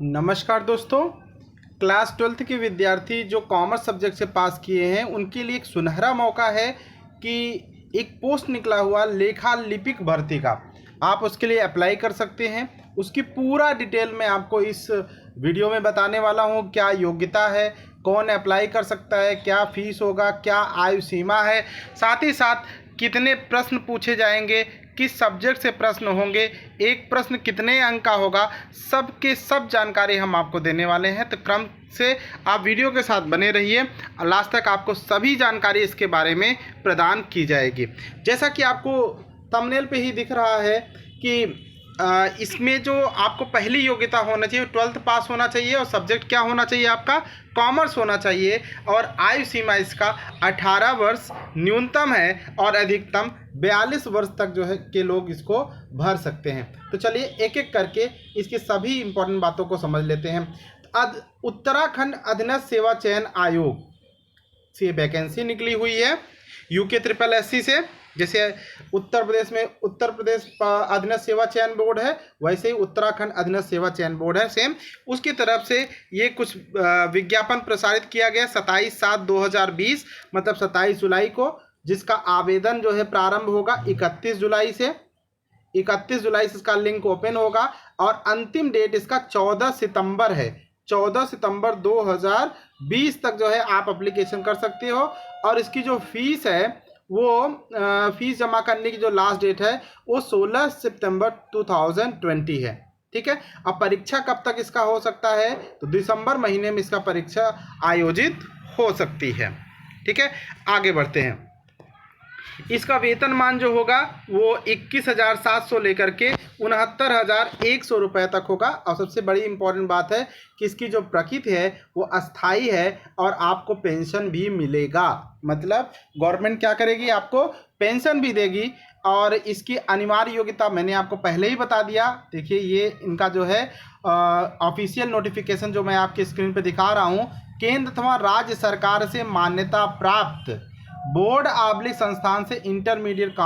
नमस्कार दोस्तों। Class 12th के विद्यार्थी जो कॉमर्स सब्जेक्ट से पास किए हैं उनके लिए एक सुनहरा मौका है कि एक पोस्ट निकला हुआ लेखा लिपिक भर्ती का, आप उसके लिए अप्लाई कर सकते हैं। उसकी पूरा डिटेल मैं आपको इस वीडियो में बताने वाला हूँ। क्या योग्यता है, कौन अप्लाई कर सकता है, क्या फीस होगा, क्या आयु सीमा है, साथ ही साथ कितने प्रश्न पूछे जाएंगे, किस सब्जेक्ट से प्रश्न होंगे, एक प्रश्न कितने अंक का होगा, सब के सब जानकारी हम आपको देने वाले हैं। तो क्रम से आप वीडियो के साथ बने रहिए, लास्ट तक आपको सभी जानकारी इसके बारे में प्रदान की जाएगी। जैसा कि आपको थंबनेल पे ही दिख रहा है कि इसमें जो आपको पहली योग्यता होना चाहिए 12th पास होना चाहिए और सब्जेक्ट क्या होना चाहिए, आपका कॉमर्स होना चाहिए और आयु सीमा इसका 18 वर्ष न्यूनतम है और अधिकतम 42 वर्ष तक जो है के लोग इसको भर सकते हैं। तो चलिए एक एक करके इसकी सभी इंपॉर्टेंट बातों को समझ लेते हैं। उत्तराखंड अधीनस्थ सेवा चयन आयोग से वैकेंसी निकली हुई है यूके SSSC से। जैसे उत्तर प्रदेश में उत्तर प्रदेश अधीनस्थ सेवा चयन बोर्ड है, वैसे ही उत्तराखंड अधीनस्थ सेवा चयन बोर्ड है सेम। उसकी तरफ से ये कुछ विज्ञापन प्रसारित किया गया 27/7/2020 मतलब 27 जुलाई को, जिसका आवेदन जो है प्रारंभ होगा 31 जुलाई से। 31 जुलाई से इसका लिंक ओपन होगा और अंतिम डेट इसका 14 सितंबर है। 14 सितंबर 2020 तक जो है आप एप्लीकेशन कर सकते हो। और इसकी जो फीस है वो फीस जमा करने की जो लास्ट डेट है वो 16 सितंबर 2020 है। ठीक है। अब परीक्षा कब तक इसका हो सकता है, तो दिसंबर महीने में इसका परीक्षा आयोजित हो सकती है। ठीक है, आगे बढ़ते हैं। इसका वेतनमान जो होगा वो 21,700 लेकर के 69,100 रुपये तक होगा। और सबसे बड़ी इंपॉर्टेंट बात है कि इसकी जो प्रकृति है वो अस्थाई है और आपको पेंशन भी मिलेगा। मतलब गवर्नमेंट क्या करेगी, आपको पेंशन भी देगी। और इसकी अनिवार्य योग्यता मैंने आपको पहले ही बता दिया। देखिए ये इनका जो है ऑफिशियल नोटिफिकेशन जो मैं आपके स्क्रीन पे दिखा रहा हूँ, केंद्र अथवा राज्य सरकार से मान्यता प्राप्त बोर्ड आबलिक संस्थान से इंटरमीडिएट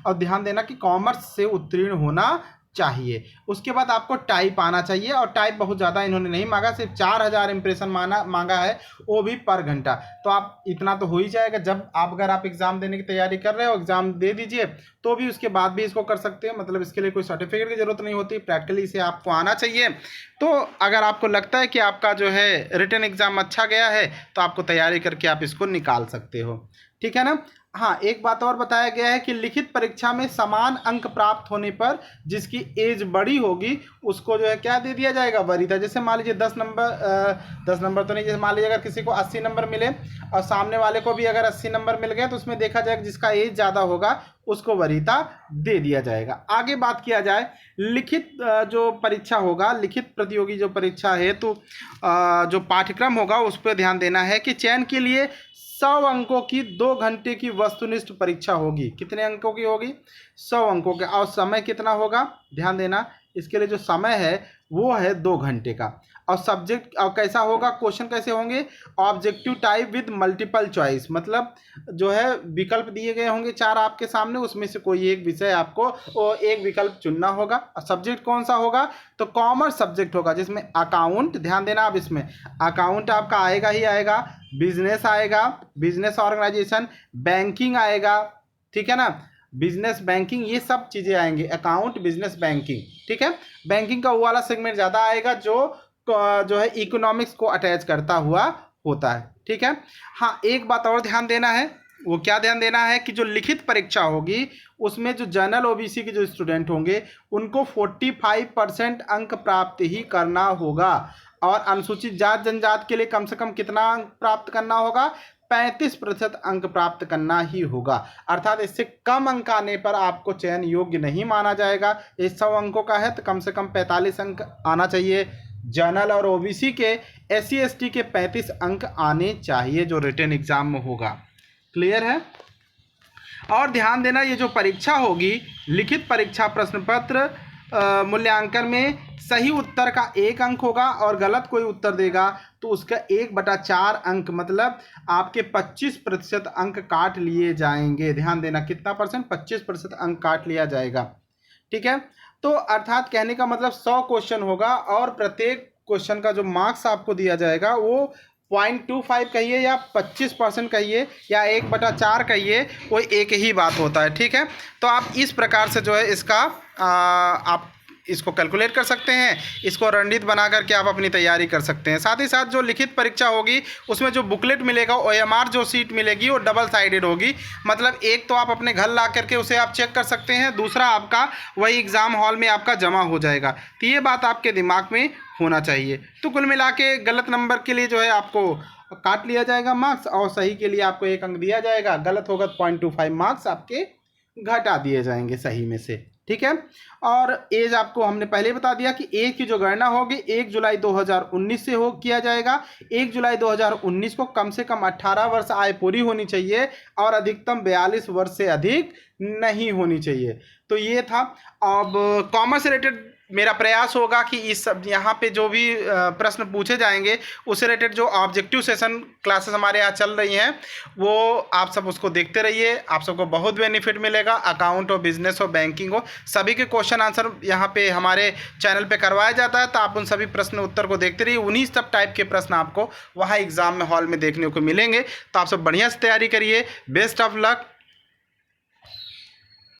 और ध्यान देना कि कॉमर्स से उत्तीर्ण होना चाहिए। उसके बाद आपको टाइप आना चाहिए और टाइप बहुत ज़्यादा इन्होंने नहीं मांगा, सिर्फ 4,000 इंप्रेशन मांगा है, वो भी पर घंटा। तो आप इतना तो हो ही जाएगा। जब अगर आप एग्ज़ाम देने की तैयारी कर रहे हो, एग्ज़ाम दे दीजिए, तो भी उसके बाद भी इसको कर सकते हैं। मतलब इसके लिए कोई सर्टिफिकेट की ज़रूरत नहीं होती, प्रैक्टिकली इसे आपको आना चाहिए। तो अगर आपको लगता है कि आपका जो है रिटन एग्ज़ाम अच्छा गया है तो आपको तैयारी करके आप इसको निकाल सकते हो। ठीक है ना। हाँ, एक बात और बताया गया है कि लिखित परीक्षा में समान अंक प्राप्त होने पर जिसकी एज बड़ी होगी उसको जो है क्या दे दिया जाएगा, वरीयता। जैसे मान लीजिए 10 नंबर तो नहीं, जैसे मान लीजिए अगर किसी को 80 नंबर मिले और सामने वाले को भी अगर 80 नंबर मिल गए तो उसमें देखा जाएगा जिसका एज ज़्यादा होगा उसको वरीयता दे दिया जाएगा। आगे बात किया जाए लिखित जो परीक्षा होगा, लिखित प्रतियोगी जो परीक्षा है, तो जो पाठ्यक्रम होगा उस पर ध्यान देना है कि चयन के लिए 100 अंकों की 2 घंटे की वस्तुनिष्ठ परीक्षा होगी। कितने अंकों की होगी, 100 अंकों के। और समय कितना होगा, ध्यान देना, इसके लिए जो समय है वो है 2 घंटे का। और सब्जेक्ट और कैसा होगा, क्वेश्चन कैसे होंगे, objective type with multiple choice. मतलब जो है विकल्प दिए गए होंगे 4 आपके सामने, उसमें से कोई एक विषय आपको एक विकल्प चुनना होगा। और सब्जेक्ट कौन सा होगा, तो कॉमर्स सब्जेक्ट होगा जिसमें अकाउंट, ध्यान देना आप, इसमें अकाउंट आपका आएगा ही आएगा, बिजनेस आएगा, बिजनेस ऑर्गेनाइजेशन, बैंकिंग आएगा, ठीक है ना, बिजनेस बैंकिंग, ये सब चीज़ें आएंगी, अकाउंट, बिजनेस, बैंकिंग। ठीक है, बैंकिंग का वो वाला सेगमेंट ज़्यादा आएगा जो है इकोनॉमिक्स को अटैच करता हुआ होता है। ठीक है। हाँ, एक बात और ध्यान देना है, वो क्या ध्यान देना है कि जो लिखित परीक्षा होगी उसमें जो जनरल ओबीसी के जो स्टूडेंट होंगे उनको 45% अंक प्राप्त ही करना होगा। और अनुसूचित जात जनजाति के लिए कम से कम कितना अंक प्राप्त करना होगा, 35% अंक प्राप्त करना ही होगा। अर्थात इससे कम अंक आने पर आपको चयन योग्य नहीं माना जाएगा। ये 100 अंकों का है तो कम से कम 45 अंक आना चाहिए। जनरल और ओबीसी के, SC ST के 35 अंक आने चाहिए जो रिटन एग्जाम में होगा। क्लियर है। और ध्यान देना, ये जो परीक्षा होगी लिखित परीक्षा प्रश्न पत्र मूल्यांकन में सही उत्तर का 1 अंक होगा और गलत कोई उत्तर देगा तो उसका 1/4 अंक, मतलब आपके 25% अंक काट लिए जाएंगे। ध्यान देना, कितना परसेंट, 25% अंक काट लिया जाएगा। ठीक है। तो अर्थात कहने का मतलब 100 क्वेश्चन होगा और प्रत्येक क्वेश्चन का जो मार्क्स आपको दिया जाएगा वो 0.25 कहिए या 25% कहिए या 1/4 कहिए, कोई एक ही बात होता है। ठीक है, तो आप इस प्रकार से जो है इसका आप इसको कैलकुलेट कर सकते हैं, इसको रणनीति बना करके आप अपनी तैयारी कर सकते हैं। साथ ही साथ जो लिखित परीक्षा होगी उसमें जो बुकलेट मिलेगा, OMR जो सीट मिलेगी वो डबल साइडेड होगी। मतलब एक तो आप अपने घर ला करके उसे आप चेक कर सकते हैं, दूसरा आपका वही एग्ज़ाम हॉल में आपका जमा हो जाएगा। तो ये बात आपके दिमाग में होना चाहिए। तो कुल मिला के गलत नंबर के लिए जो है आपको काट लिया जाएगा मार्क्स, और सही के लिए आपको 1 अंक दिया जाएगा। गलत होगा तो 0.25 मार्क्स आपके घटा दिए जाएंगे सही में से। ठीक है, और एज आपको हमने पहले बता दिया कि एज की जो गणना होगी 1 जुलाई 2019 से किया जाएगा। 1 जुलाई 2019 को कम से कम 18 वर्ष आयु पूरी होनी चाहिए और अधिकतम 42 वर्ष से अधिक नहीं होनी चाहिए। तो ये था। अब कॉमर्स रिलेटेड मेरा प्रयास होगा कि इस सब यहाँ पे जो भी प्रश्न पूछे जाएंगे उससे रिलेटेड जो ऑब्जेक्टिव सेशन क्लासेस हमारे यहाँ चल रही हैं वो आप सब उसको देखते रहिए। आप सबको बहुत बेनिफिट मिलेगा। अकाउंट हो, बिजनेस हो, बैंकिंग हो, सभी के क्वेश्चन आंसर यहाँ पे हमारे चैनल पे करवाया जाता है। तो आप उन सभी प्रश्न उत्तर को देखते रहिए। उन्हीं सब टाइप के प्रश्न आपको वहाँ एग्जाम में हॉल में देखने को मिलेंगे। तो आप सब बढ़िया से तैयारी करिए। Best of luck.